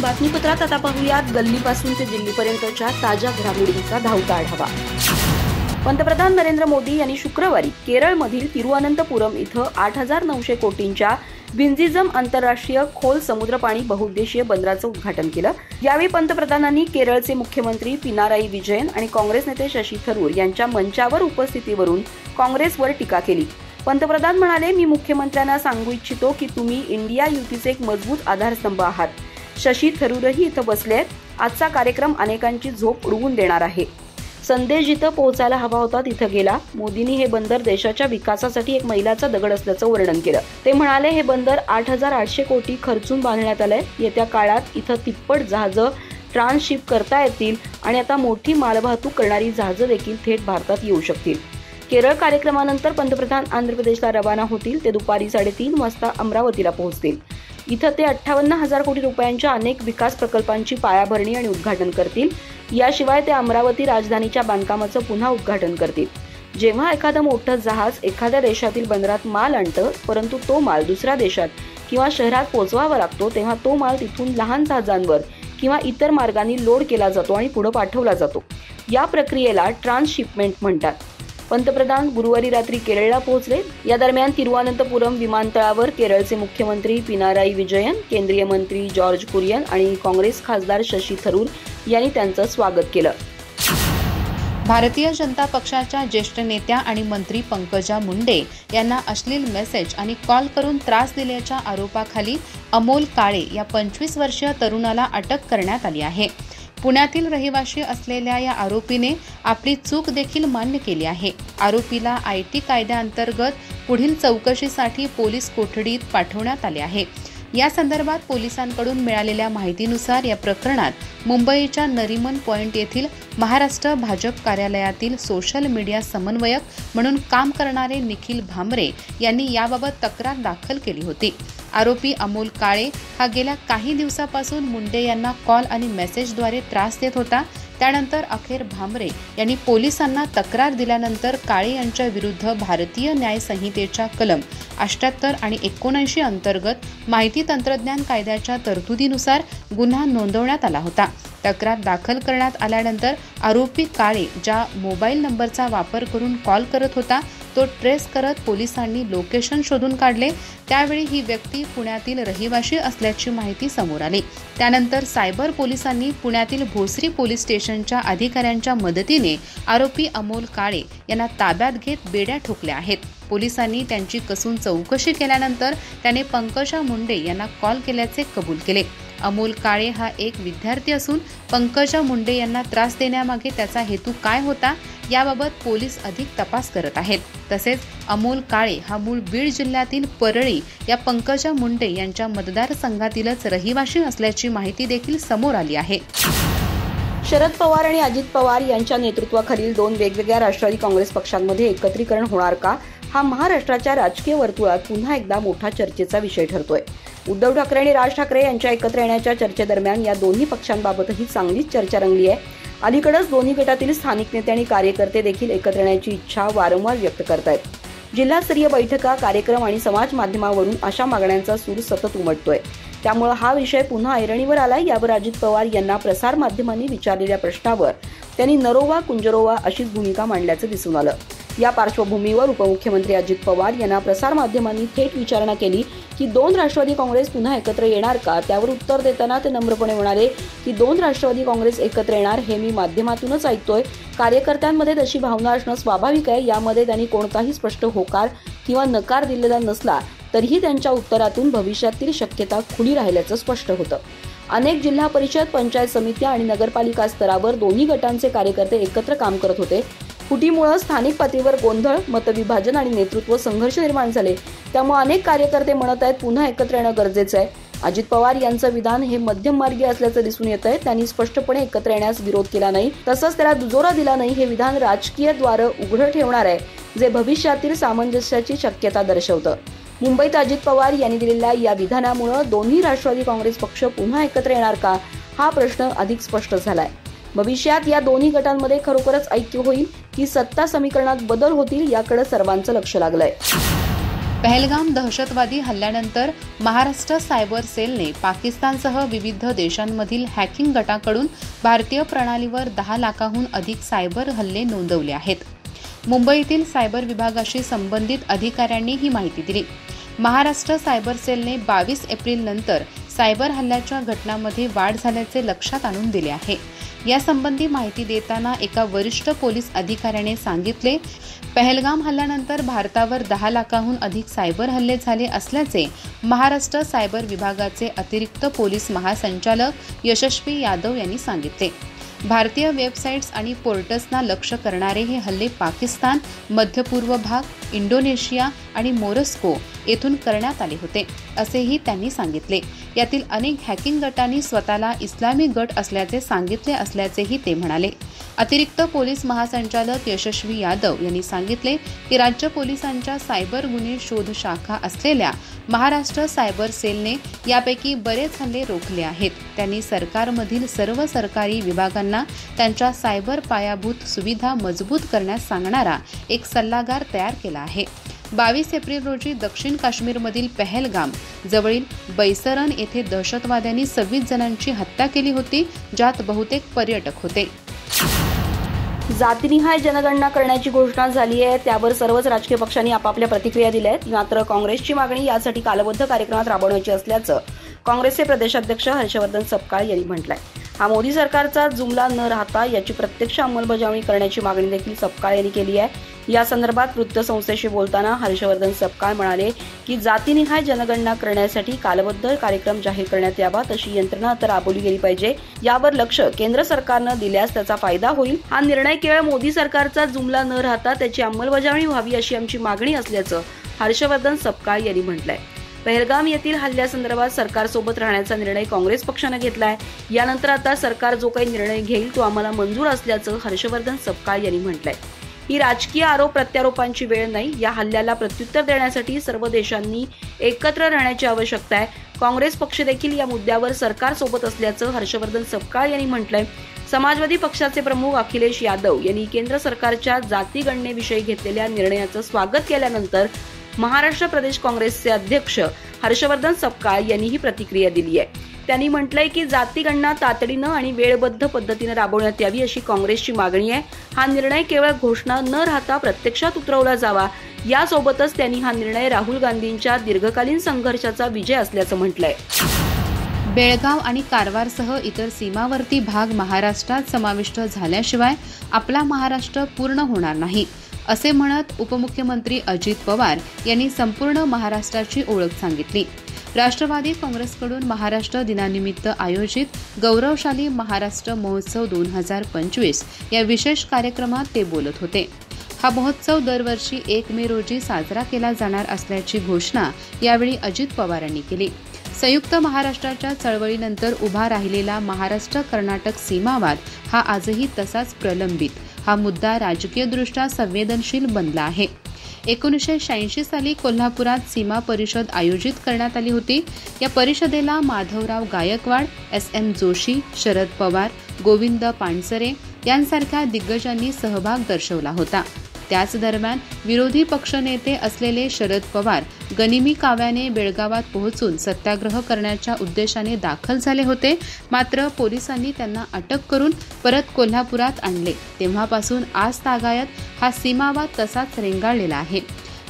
बातमीपत्रात आता पाहूयात गल्लीपासून ते दिल्लीपर्यंतच्या ताज्या घडामोडींचा धावता आढावा। पंतप्रधान नरेंद्र मोदी यांनी शुक्रवारी केरळमधील तिरुअनंतपुरम इथं 8,900 कोटींच्या विंझिझम आंतरराष्ट्रीय खोल समुद्रपाणी बहुउद्देशीय बंदराचं उद्घाटन केलं। यावेळी पंतप्रधानांनी केरळचे मुख्यमंत्री पिनाराई विजयन आणि काँग्रेस नेते शशी थरूर यांच्या मंचावर उपस्थितीवरून काँग्रेसवर टीका केली। पंतप्रधान म्हणाले, मी मुख्यमंत्र्यांना सांगू इच्छितो की तुम्ही इंडिया युतीचे एक मजबूत आधारस्तंभ आहात। शशी थरूरही इथं बसले आहेत। आजचा कार्यक्रम अनेकांची झोप उडवून देणार आहे। संदेश जिथं पोहोचायला हवा होता तिथं गेला। मोदींनी हे बंदर देशाच्या विकासासाठी एक मैलाचा दगड असल्याचं वर्णन केलं। ते म्हणाले, हे बंदर 8,800 कोटी खर्चून बांधण्यात आलंय। येत्या काळात इथं तिप्पट जहाजं ट्रान्सशिप करता येतील आणि आता मोठी मालवाहतूक करणारी जहाजं देखील थेट भारतात येऊ शकतील। केरळ कार्यक्रमानंतर पंतप्रधान आंध्र प्रदेशला रवाना होतील। ते दुपारी 3:30 वाजता अमरावतीला पोहोचतील। इथं ते 58,000 कोटी रुपयांच्या अनेक विकास प्रकल्पांची पायाभरणी आणि उद्घाटन करतील। याशिवाय ते अमरावती राजधानीच्या बांधकामाचं पुन्हा उद्घाटन करतील। जेव्हा एखादं मोठं जहाज एखाद्या देशातील बंदरात माल आणतं, परंतु तो माल दुसऱ्या देशात किंवा शहरात पोहोचवावा लागतो, तेव्हा तो माल तिथून लहान जहाजांवर किंवा इतर मार्गांनी लोड केला जातो आणि पुढे पाठवला जातो। या प्रक्रियेला ट्रान्सशिपमेंट म्हणतात। पंतप्रधान गुरुवारी रात्री केरळला पोहोचले। या दरम्यान तिरुअनंतपुरम विमानतळावर केरळचे मुख्यमंत्री पिनाराई विजयन, केंद्रीय मंत्री जॉर्ज कुरियन आणि काँग्रेस खासदार शशी थरूर यांनी त्यांचं स्वागत केलं। भारतीय जनता पक्षाच्या ज्येष्ठ नेत्या आणि मंत्री पंकजा मुंडे यांना अश्लील मेसेज आणि कॉल करून त्रास दिल्याच्या आरोपाखाली अमोल काळे या 25 वर्षीय तरुणाला अटक करण्यात आली आहे। पुण्यातील रहिवासी असलेल्या या आरोपीने आपली चूक देखील मान्य केली आहे। आरोपीला IT कायद्याअंतर्गत पुढील चौकशीसाठी पोलीस कोठडीत पाठवण्यात आले आहे। या संदर्भात पोलिसांकडून मिळालेल्या माहितीनुसार या प्रकरणात मुंबईच्या नरीमन पॉइंट येथील महाराष्ट्र भाजप कार्यालयातील सोशल मीडिया समन्वयक म्हणून काम करणारे निखिल भामरे यांनी याबाबत तक्रार दाखल केली होती। आरोपी अमोल काळे हा गेल्या काही दिवसापासून मुंडे यांना कॉल आणि मेसेजद्वारे त्रास देत होता। त्यानंतर अखेर भामरे यांनी पोलिसांना तक्रार दिल्यानंतर काळे यांच्या विरुद्ध भारतीय न्याय संहितेच्या कलम 78 आणि 79 अंतर्गत माहिती तंत्रज्ञान कायद्याच्या तरतुदीनुसार गुन्हा नोंदवण्यात आला होता। तक्रार दाखल करण्यात आल्यानंतर आरोपी काळे ज्या मोबाईल नंबरचा वापर करून कॉल करत होता तो ट्रेस करत पोलिसांनी लोकेशन शोधून काढले। त्यावेळी ही व्यक्ती पुण्यातील रहिवासी असल्याची माहिती समोर आली। त्यानंतर सायबर पोलिसांनी पुण्यातील भोसरी पोलीस स्टेशनच्या अधिकाऱ्यांच्या मदतीने आरोपी अमोल काळे यांना ताब्यात घेत बेड्या ठोकल्या आहेत। पोलिसांनी त्यांची कसून चौकशी केल्यानंतर त्याने पंकजा मुंडे यांना कॉल केल्याचे कबूल केले। अमोल काळे हा एक विद्यार्थी असून पंकजा मुंडे यांना त्रास देण्यामागे त्याचा हेतू काय होता याबाबत पोलीस अधिक तपास करत आहेत। तसेच अमोल काळे हा मूळ बीड जिल्ह्यातील परळी या पंकजा मुंडे यांच्या मतदारसंघातीलच रहिवासी असल्याची माहिती देखील समोर आली आहे। शरद पवार आणि अजित पवार यांच्या नेतृत्वाखालील दोन वेगवेगळ्या राष्ट्रवादी काँग्रेस पक्षांमध्ये एकत्रीकरण होणार का, हा महाराष्ट्राच्या राजकीय वर्तुळात पुन्हा एकदा मोठा चर्चेचा विषय ठरतोय। उद्धव ठाकरे आणि राज ठाकरे यांच्या एकत्र येण्याच्या चर्चेदरम्यान या दोन्ही पक्षांबाबतही चांगलीच चर्चा रंगली आहे। अलीकडेच दोन्ही गटातील स्थानिक नेते आणि कार्यकर्ते देखील एकत्र येण्याची इच्छा वारंवार व्यक्त करतायत। जिल्हास्तरीय बैठका, कार्यक्रम आणि समाज माध्यमावरून अशा मागण्यांचा सूर सतत उमटतोय। त्यामुळे हा विषय पुन्हा ऐरणीवर आलाय। यावर अजित पवार यांना प्रसार माध्यमांनी विचारलेल्या प्रश्नावर त्यांनी नरोवा कुंजरोवा अशीच भूमिका मांडल्याचं दिसून आलं। या पार्श्वभूमीवर उपमुख्यमंत्री अजित पवार यांना प्रसार माध्यमांनी थेट विचारणा केली की दोन राष्ट्रवादी काँग्रेस पुन्हा एकत्र येणार का। त्यावर उत्तर देताना ते नम्रपणे म्हणाले की दोन राष्ट्रवादी काँग्रेस एकत्र येणार हे मी माध्यमातूनच ऐकतोय। कार्यकर्त्यांमध्ये तशी भावना असणं स्वाभाविक आहे। यामध्ये त्यांनी कोणताही स्पष्ट होकार किंवा नकार दिलेला नसला तरीही त्यांच्या उत्तरातून भविष्यातील शक्यता खुली राहिल्याचं स्पष्ट होतं। अनेक जिल्हा परिषद, पंचायत समित्या आणि नगरपालिका स्तरावर दोन्ही गटांचे कार्यकर्ते एकत्र काम करत होते। फुटीमुळे स्थानिक पातळीवर गोंधळ, मतविभाजन आणि नेतृत्व संघर्ष निर्माण झाले। त्यामुळे अनेक कार्यकर्ते म्हणत आहेत पुन्हा एकत्र येणं गरजेचं आहे। अजित पवार यांचं विधान हे मध्यममार्गी असल्याचं दिसून येत आहे। त्यांनी स्पष्टपणे एकत्र येण्यास विरोध केला नाही, तसंच त्याला दुजोरा दिला नाही। हे विधान राजकीय द्वार उघडं ठेवणार आहे, जे भविष्यातील सामंजस्याची शक्यता दर्शवतं। मुंबईत अजित पवार यांनी दिलेल्या या विधानामुळे दोन्ही राष्ट्रवादी काँग्रेस पक्ष पुन्हा एकत्र येणार का, हा प्रश्न अधिक स्पष्ट झालाय। भविष्यात या दोन्ही गटांमध्ये खरोखरच ऐक्य होईल की सत्ता समीकरणात बदल होतील, याकडे सर्वांचं लक्ष लागलंय। पहलगाम दहशतवादी हल्ल्यानंतर महाराष्ट्र सायबर सेलने पाकिस्तानसह विविध देशांमधील हॅकिंग गटाकडून भारतीय प्रणालीवर 10 लाखाहून अधिक सायबर हल्ले नोंदवले आहेत. मुंबईतील सायबर विभागाशी संबंधित अधिकाऱ्यांनी ही माहिती दिली. महाराष्ट्र सायबर सेलने 22 एप्रिल नंतर सायबर हल्ल्याच्या घटनांमध्ये वाढ झाल्याचे लक्षात आणून दिले आहे. यासंबंधी माहिती देताना एका वरिष्ठ पोलीस अधिकाऱ्याने सांगितले, पहलगाम हल्ल्यानंतर भारतावर 10 लाखाहून अधिक सायबर हल्ले झाले असल्याचे महाराष्ट्र सायबर विभागाचे अतिरिक्त पोलीस महासंचालक यशस्वी यादव यांनी सांगितले. भारतीय वेबसाईट्स आणि पोर्टल्सना लक्ष्य करणारे हे हल्ले पाकिस्तान, मध्य पूर्व भाग, इंडोनेशिया आणि मोरस्को येथून करण्यात आले होते असेही त्यांनी सांगितले. यातील अनेक हॅकिंग गटांनी स्वतःला इस्लामी गट असल्याचे सांगितले असल्याचेही ते म्हणाले. अतिरिक्त पोलीस महासंचालक यशस्वी यादव यांनी सांगितले की राज्य पोलिसांच्या सायबर गुन्हे शोध शाखा असलेल्या महाराष्ट्र सायबर सेलने यापैकी बरेच हल्ले रोखले आहेत. त्यांनी सरकारमधील सर्व सरकारी विभागांना त्यांच्या सायबर पायाभूत सुविधा मजबूत करण्यास सांगणारा एक सल्लागार तयार केला आहे. 22 एप्रिल रोजी दक्षिण काश्मीरमधील पहलगाम जवळील बैसरन येथे दहशतवाद्यांनी 26 जणांची हत्या केली होती, ज्यात बहुतेक पर्यटक होते. जातीनिहाय जनगणना करण्याची घोषणा झाली आहे. त्यावर सर्वच राजकीय पक्षांनी आपापल्या प्रतिक्रिया दिल्या आहेत. मात्र काँग्रेसची मागणी यासाठी कालबद्ध कार्यक्रमात राबवण्याची असल्याचं काँग्रेसचे प्रदेशाध्यक्ष हर्षवर्धन सपकाळ यांनी म्हटलंय. हा मोदी सरकारचा जुमला न राहता याची प्रत्यक्ष अंमलबजावणी करण्याची मागणी देखील सपकाळ यांनी केली आहे. या संदर्भात वृत्तसंस्थेशी बोलताना हर्षवर्धन सपकाळ म्हणाले की जातीनिहाय जनगणना करण्यासाठी कालबद्ध कार्यक्रम जाहीर करण्यात यावा, तशी यंत्रणा आता राबवली गेली पाहिजे. यावर लक्ष केंद्र सरकारनं दिल्यास त्याचा फायदा होईल. हा निर्णय केवळ मोदी सरकारचा जुमला न राहता त्याची अंमलबजावणी व्हावी अशी आमची मागणी असल्याचं हर्षवर्धन सपकाळ यांनी म्हटलंय. पहलगाम येथील हल्ल्यासंदर्भात सरकारसोबत राहण्याचा निर्णय काँग्रेस पक्षानं घेतलाय. यानंतर आता सरकार जो काही निर्णय घेईल तो आम्हाला मंजूर असल्याचं हर्षवर्धन सपकाळ यांनी म्हटलंय. ही राजकीय आरोप प्रत्यारोपांची वेळ नाही. या हल्ल्याला प्रत्युत्तर देण्यासाठी सर्व देशांनी एकत्र राहण्याची आवश्यकता आहे. काँग्रेस पक्ष देखील या मुद्द्यावर सरकारसोबत असल्याचं हर्षवर्धन सपकाळ यांनी म्हटलंय. समाजवादी पक्षाचे प्रमुख अखिलेश यादव यांनी केंद्र सरकारच्या जाती गणनेविषयी घेतलेल्या निर्णयाचं स्वागत केल्यानंतर महाराष्ट्र प्रदेश काँग्रेसचे अध्यक्ष हर्षवर्धन सपकाळ यांनी ही प्रतिक्रिया दिली आहे. त्यांनी म्हटलंय की जाती गणना तातडीनं आणि वेळबद्ध पद्धतीनं राबवण्यात यावी अशी काँग्रेसची मागणी आहे. हा निर्णय केवळ घोषणा न राहता प्रत्यक्षात उतरवला जावा. यासोबतच त्यांनी हा निर्णय राहुल गांधींच्या दीर्घकालीन संघर्षाचा विजय असल्याचं म्हटलंय. बेळगाव आणि कारवारसह इतर सीमावर्ती भाग महाराष्ट्रात समाविष्ट झाल्याशिवाय आपला महाराष्ट्र पूर्ण होणार नाही असे म्हणत उपमुख्यमंत्री अजित पवार यांनी संपूर्ण महाराष्ट्राची ओळख सांगितली. राष्ट्रवादी काँग्रेसकडून महाराष्ट्र दिनानिमित्त आयोजित गौरवशाली महाराष्ट्र महोत्सव 2025 या विशेष कार्यक्रमात ते बोलत होते. हा महोत्सव दरवर्षी 1 मे रोजी साजरा केला जाणार असल्याची घोषणा यावेळी अजित पवार यांनी केली. संयुक्त महाराष्ट्राच्या चळवळीनंतर उभा राहिलेला महाराष्ट्र कर्नाटक सीमावाद हा आजही तसाच प्रलंबित. हा मुद्दा राजकीयदृष्ट्या संवेदनशील बनला आहे. 1986 साली कोल्हापुरात सीमा परिषद आयोजित करण्यात आली होती. या परिषदेला माधवराव गायकवाड, SM जोशी, शरद पवार, गोविंद पानसरे यांसारख्या दिग्गजांनी सहभाग दर्शवला होता. त्याच दरम्यान विरोधी पक्षनेते असलेले शरद पवार गनिमी काव्याने बेळगावात पोहोचून सत्याग्रह करण्याच्या उद्देशाने दाखल झाले होते. मात्र पोलिसांनी त्यांना अटक करून परत कोल्हापुरात आणले. तेव्हापासून आज तागायत हा सीमावाद तसाच रेंगाळलेला आहे.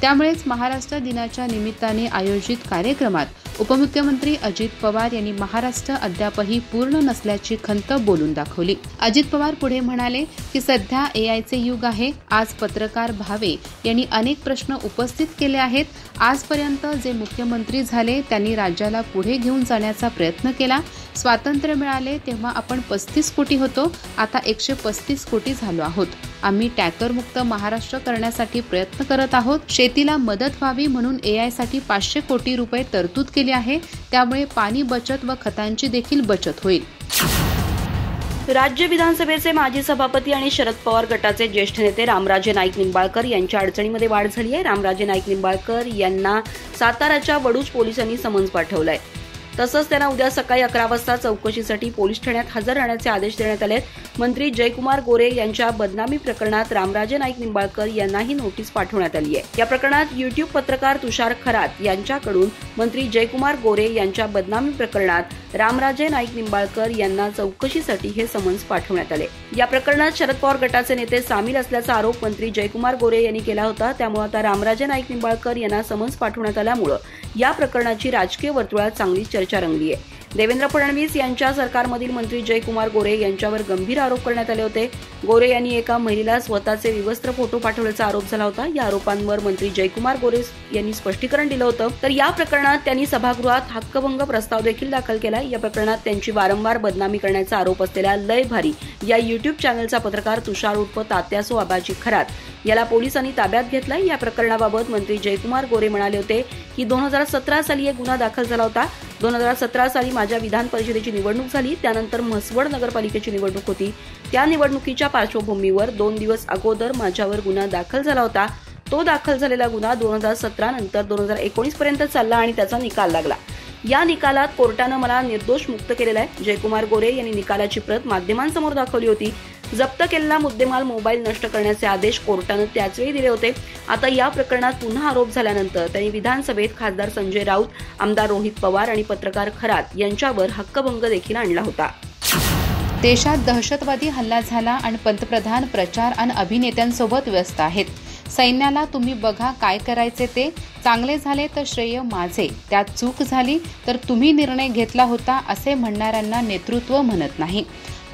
त्यामुळेच महाराष्ट्र दिनाच्या निमित्ताने आयोजित कार्यक्रमात उपमुख्यमंत्री अजित पवार यांनी महाराष्ट्र अद्यापही पूर्ण नसल्याची खंत बोलून दाखवली. अजित पवार पुढे म्हणाले की सध्या AIचे युग आहे. आज पत्रकार भावे यांनी अनेक प्रश्न उपस्थित केले आहेत. आजपर्यंत जे मुख्यमंत्री झाले त्यांनी राज्याला पुढे घेऊन जाण्याचा प्रयत्न केला. स्वातंत्र्य मिळाले तेव्हा आपण 35 कोटी होतो, आता 135 कोटी झालो आहोत. आम्ही टँकरमुक्त महाराष्ट्र करण्यासाठी प्रयत्न करत आहोत. शेतीला मदत व्हावी म्हणून AIसाठी 500 कोटी रुपये तरतूद केली आहे. त्यामुळे पाणी बचत व खतांची देखील बचत होईल. राज्य विधानसभेचे माजी सभापती आणि शरद पवार गटाचे ज्येष्ठ नेते रामराजे नाईक निंबाळकर यांच्या अडचणीमध्ये वाढ झाली आहे. रामराजे नाईक निंबाळकर यांना साताराच्या वडूज पोलिसांनी समन्स पाठवलंय. तसंच त्यांना उद्या सकाळी 11 वाजता चौकशीसाठी पोलीस ठाण्यात हजर राहण्याचे आदेश देण्यात आले. मंत्री जयकुमार गोरे यांच्या बदनामी प्रकरणात रामराजे नाईक निंबाळकर यांनाही नोटीस पाठवण्यात आली आहे. या प्रकरणात YouTube पत्रकार तुषार खरात यांच्याकडून मंत्री जयकुमार गोरे यांच्या बदनामी प्रकरणात रामराजे नाईक निंबाळकर यांना चौकशीसाठी हे समन्स पाठवण्यात आले. या प्रकरणात शरद पवार गटाचे नेते सामील असल्याचा आरोप मंत्री जयकुमार गोरे यांनी केला होता. त्यामुळे आता रामराजे नाईक निंबाळकर यांना समन्स पाठवण्यात आल्यामुळे या प्रकरणाची राजकीय वर्तुळात चांगली चर्चा रंगली आहे. देवेंद्र फडणवीस यांच्या सरकारमधील मंत्री जयकुमार गोरे यांच्यावर गंभीर आरोप करण्यात आले होते. गोरे यांनी एका महिलेला स्वतःचे विवस्त्र फोटो पाठवल्याचा आरोप झाला होता. या आरोपांवर मंत्री जयकुमार गोरे यांनी स्पष्टीकरण दिलं होतं. तर या प्रकरणात त्यांनी सभागृहात हक्कभंग प्रस्ताव देखील दाखल केला. या प्रकरणात त्यांची वारंवार बदनामी करण्याचा आरोप असलेल्या लय भारी या YouTube चॅनलचा पत्रकार तुषार उर्फ तात्यासो आबाजी खरात याला पोलिसांनी ताब्यात घेतलं. या प्रकरणाबाबत मंत्री जयकुमार गोरे म्हणाले होते की 2017 साली एक गुन्हा दाखल झाला होता. 2017 साली माझ्या विधान परिषदेची निवडणूक झाली. त्यानंतर म्हसवड नगरपालिकेची निवडणूक होती. त्या निवडणुकीच्या पार्श्वभूमीवर 2 दिवस अगोदर माझ्यावर गुन्हा दाखल झाला होता. तो दाखल झालेला गुन्हा 2017 नंतर 2019 पर्यंत चालला आणि त्याचा निकाल लागला. या निकालात कोर्टानं मला निर्दोष मुक्त केलेला आहे. जयकुमार गोरे यांनी निकालाची प्रत माध्यमांसमोर दाखवली होती. जप्त केलेला मुद्देमाल मोबाईल नष्ट करण्याचे आदेश कोर्टानं त्याचवेळी दिले होते. आता या प्रकरणात पुन्हा आरोप झाल्यानंतर त्यांनी विधानसभेत खासदार संजय राऊत, आमदार रोहित पवार आणि पत्रकार खरात यांच्यावर हक्कभंग देखील आणला होता. देशात दहशतवादी हल्ला झाला आणि पंतप्रधान प्रचार आणि अभिनेत्यांसोबत व्यस्त आहेत. सैन्याला तुम्ही बघा काय करायचे ते, चांगले झाले तर श्रेय माझे, त्यात चूक झाली तर तुम्ही निर्णय घेतला होता असे म्हणणाऱ्यांना नेतृत्व म्हणत नाही,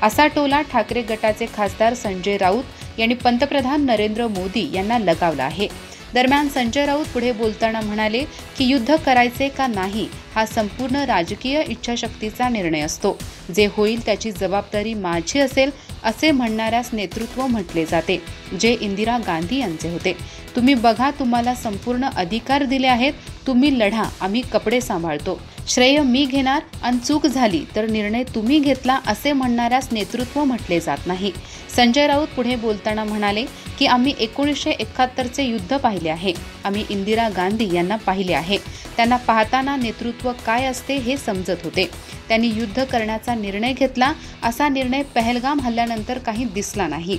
असा टोला ठाकरे गटाचे खासदार संजय राऊत यांनी पंतप्रधान नरेंद्र मोदी यांना लगावला आहे. दरम्यान संजय राऊत पुढे बोलताना म्हणाले की युद्ध करायचे का नाही हा संपूर्ण राजकीय इच्छाशक्तीचा निर्णय असतो. जे होईल त्याची जबाबदारी माझी असेल असे म्हणणाऱ्यास नेतृत्व म्हटले जाते, जे इंदिरा गांधी यांचे होते. तुम्ही बघा, तुम्हाला संपूर्ण अधिकार दिले आहेत, तुम्ही लढा, आम्ही कपडे सांभाळतो, श्रेय मी घेणार आणि चूक झाली तर निर्णय तुम्ही घेतला असे म्हणणाऱ्यास नेतृत्व म्हटले जात नाही. संजय राऊत पुढे बोलताना म्हणाले की आम्ही 1971चे युद्ध पाहिले आहे, आम्ही इंदिरा गांधी यांना पाहिले आहे. त्यांना पाहताना नेतृत्व काय असते हे समजत होते. त्यांनी युद्ध करण्याचा निर्णय घेतला. असा निर्णय पहलगाम हल्ल्यानंतर काही दिसला नाही.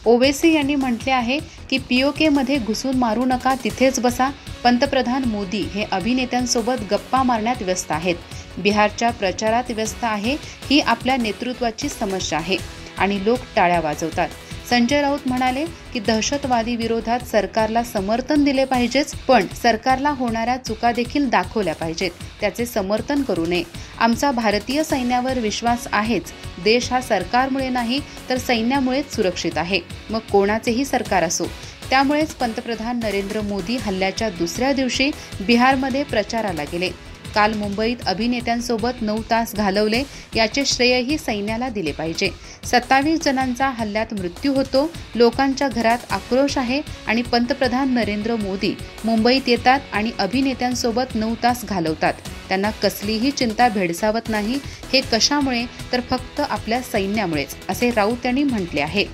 ओवेसी यांनी म्हटले आहे की POK मध्ये घुसून मारू नका, तिथेच बसा. पंतप्रधान मोदी हे अभिनेत्यांसोबत गप्पा मारण्यात व्यस्त आहेत, बिहारच्या प्रचारात व्यस्त आहे. ही आपल्या नेतृत्वाची समस्या आहे आणि लोक टाळ्या वाजवतात. संजय राऊत म्हणाले की दहशतवादी विरोधात सरकारला समर्थन दिले पाहिजेच, पण सरकारला होणाऱ्या चुका देखील दाखवल्या पाहिजेत, त्याचे समर्थन करू नये. आमचा भारतीय सैन्यावर विश्वास आहेच. देश हा सरकारमुळे नाही तर सैन्यामुळेच सुरक्षित आहे, मग कोणाचेही सरकार असो. त्यामुळेच पंतप्रधान नरेंद्र मोदी हल्ल्याच्या दुसऱ्या दिवशी बिहारमध्ये प्रचाराला गेले. काल मुंबईत अभिनेत्यांसोबत 9 तास घालवले, याचे श्रेयही सैन्याला दिले पाहिजे. 27 जणांचा हल्ल्यात मृत्यू होतो, लोकांच्या घरात आक्रोश आहे आणि पंतप्रधान नरेंद्र मोदी मुंबईत येतात आणि अभिनेत्यांसोबत 9 तास घालवतात. त्यांना कसलीही चिंता भेडसावत नाही. हे कशामुळे तर फक्त आपल्या सैन्यामुळेच, असे राऊत यांनी म्हटले आहे.